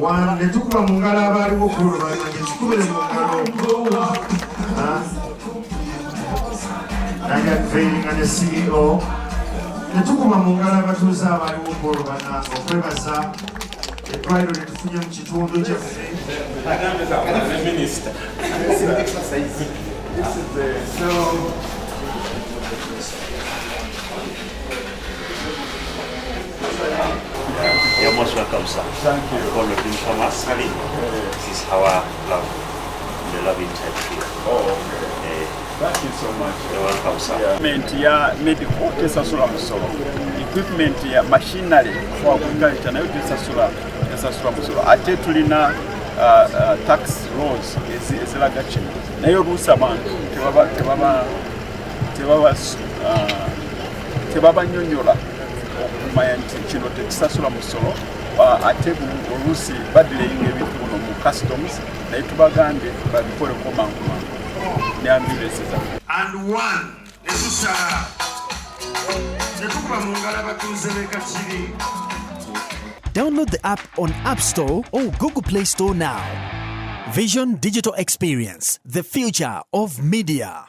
One, ne tukuba mu ngalo abaaliwo ku lubalama ng'ekikubire mu ngalo. Nange Advairinga ne CEO. Ne tukuba mu ngalo abatuuze abaaliwo ku lubalama okwebaza eddwaliro lye tufunye mu kitundu kyaffe. Minisita. You're most welcome, sir. Thank you. Call me Thomas Ali. This is our love, the love inside here. Oh, okay. Thank you so much. You're welcome, sir. Equipment ya medical tesasula musolo. Equipment ya machinery for agriculture nayo tesasula musolo. Ate tulina tax laws eziraga kino. Nayo oluusi abantu tebabanyonyola okumanya nti kino tekisasula musolo ate oluusi badireyinga ebintu buno mu customs naye tubagambye babikoleko mangu ne ambulensi zaffe. And one, ne tusala ne tukuba mu ngalo abatuuze b'e Kakiri. Download the app on App Store or Google Play Store now. Vision Digital Experience, the future of media.